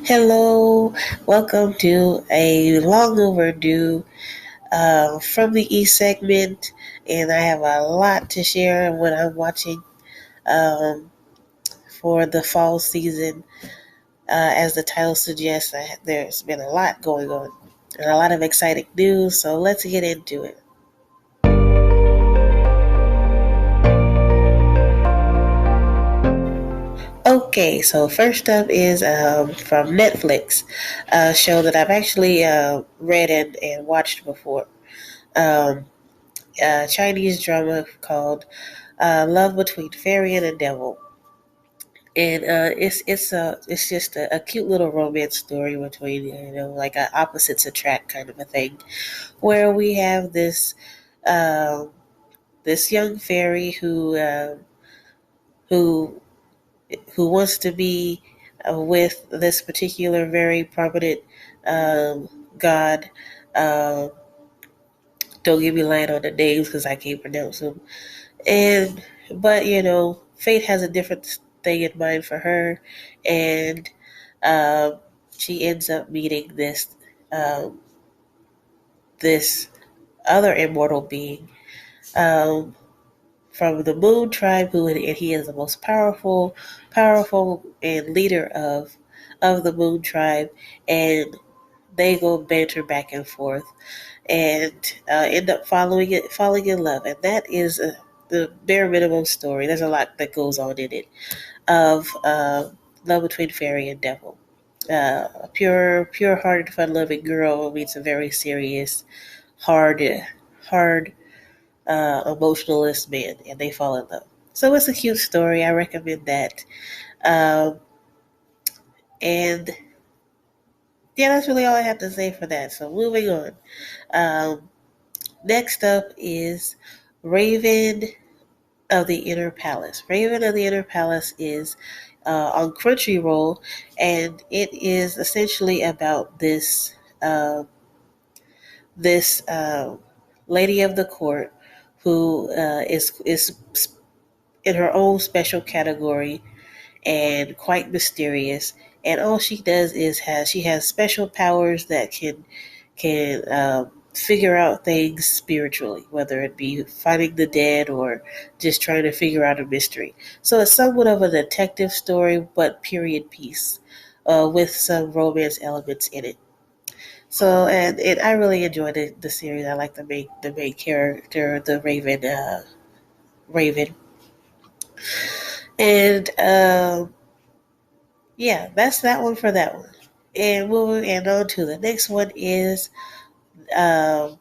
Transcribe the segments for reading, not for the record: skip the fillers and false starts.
Hello, welcome to a long overdue from the E segment, and I have a lot to share what I'm watching um, for the fall season. As the title suggests, there's been a lot going on and a lot of exciting news, so let's get into it. Okay, so first up is from Netflix, a show that I've actually read and watched before. Um, Chinese drama called Love Between Fairy and a Devil, and it's just a cute little romance story between like a opposites attract kind of a thing, where we have um, this young fairy who who wants to be with this particular very prominent god. Um, don't give me line on the names because I can't pronounce them. And but fate has a different thing in mind for her, and um, she ends up meeting um, this other immortal being um, from the Moon tribe, and he is the most powerful and leader of the Moon tribe, and they go banter back and forth and end up falling in love, and that is the bare minimum story. There's a lot that goes on in it of love between fairy and devil. A pure-hearted, fun-loving girl meets a very serious, hard, hard, emotionalist man, and they fall in love. So it's a cute story. I recommend that. Um, and yeah, that's really all I have to say for that. So moving on. Um, Next up is Raven of the Inner Palace. Raven of the Inner Palace is on Crunchyroll, and it is essentially about uh, this lady of the court who is in her own special category and quite mysterious. And all she does is she has special powers that can figure out things spiritually, whether it be finding the dead or just trying to figure out a mystery. So it's somewhat of a detective story, but period piece, with some romance elements in it. So and I really enjoyed the series. I like the main character, the Raven, and yeah, that's that one for that one. And moving and on to the next one is um,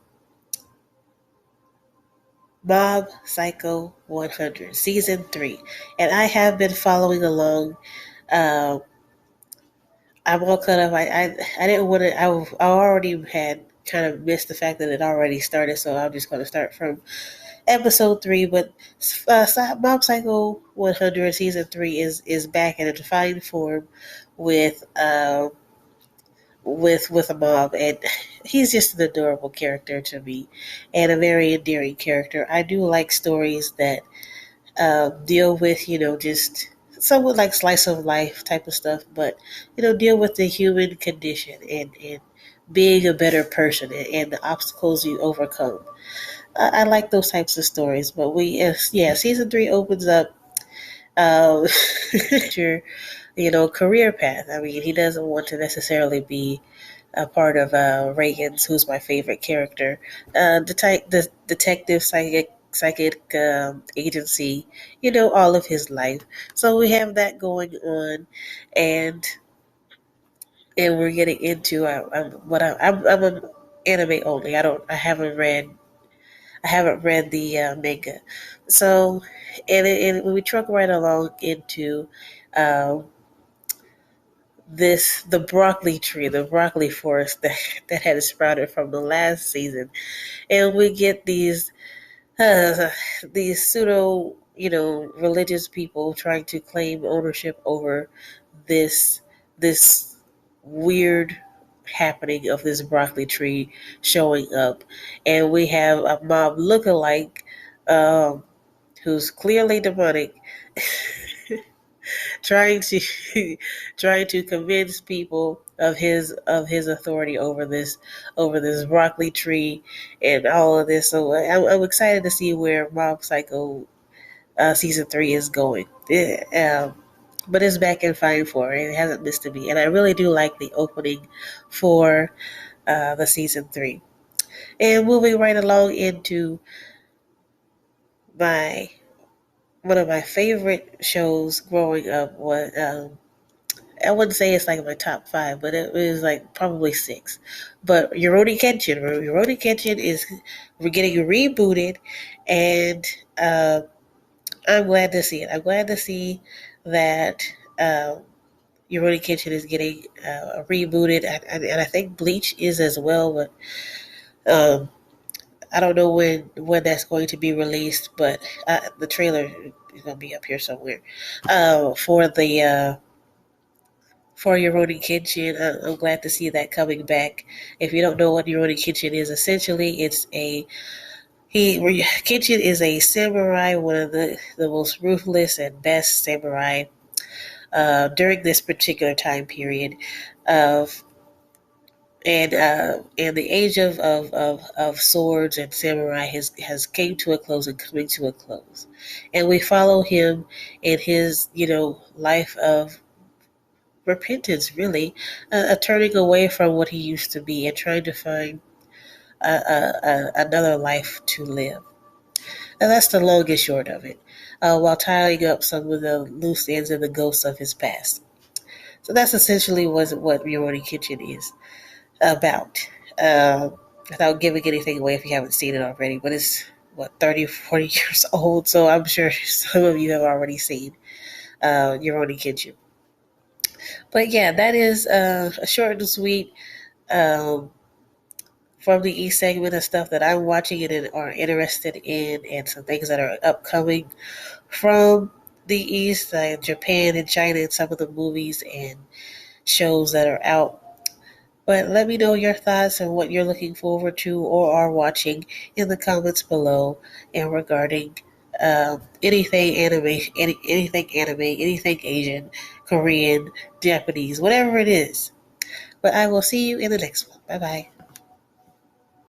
Mob Psycho 100 Season 3. And I have been following along. Um, I'm all caught up. I didn't want to. I already had kind of missed the fact that it already started, so I'm just going to start from episode 3. But Mob Psycho 100 Season 3 is back in a defined form with. With a mob, and he's just an adorable character to me and a very endearing character. I do like stories that deal with just somewhat like slice of life type of stuff, but deal with the human condition and being a better person, and the obstacles you overcome. I like those types of stories. But yeah, season 3 opens up um, your career path. I mean, he doesn't want to necessarily be a part of Reagan's, who's my favorite character, the detective psychic agency, all of his life. So we have that going on, and we're getting into I'm an anime only. I haven't read the manga. So and we truck right along into. Um, the broccoli tree, the broccoli forest that had sprouted from the last season, and we get uh, these pseudo religious people trying to claim ownership over this this weird happening of this broccoli tree showing up, and we have a mob lookalike um, who's clearly demonic trying to trying to convince people of his authority over this broccoli tree and all of this. So I'm excited to see where Mob Psycho season 3 is going. But it's back in fine form. It hasn't missed a beat, and I really do like the opening for the season 3. And moving right along into my one of my favorite shows growing up was I wouldn't say it's like my top 5, but it was like probably 6. But Rurouni Kenshin is getting rebooted, and uh, I'm glad to see it. I'm glad to see that Rurouni Kenshin is getting rebooted, and I think Bleach is as well. But I don't know when that's going to be released. But the trailer is going to be up here somewhere for the. For Rurouni Kenshin. I'm glad to see that coming back. If you don't know what Rurouni Kenshin is, essentially it's Kenshin is a samurai, one of the most ruthless and best samurai during this particular time period of and the age of swords and samurai has came to a close and coming to a close, and we follow him in his life of repentance, really, a turning away from what he used to be and trying to find another life to live. And that's the long and short of it, while tying up some of the loose ends and the ghosts of his past. So that's essentially what Rurouni Kenshin is about. Without giving anything away if you haven't seen it already, but it's 30, 40 years old, so I'm sure some of you have already seen Rurouni Kenshin. But yeah, that is a short and sweet um, from the East segment of stuff that I'm watching and are interested in, and some things that are upcoming from the East, like Japan and China, and some of the movies and shows that are out. But let me know your thoughts and what you're looking forward to or are watching in the comments below, and regarding anything anime, anything Asian, Korean, Japanese, whatever it is. But I will see you in the next one. Bye bye.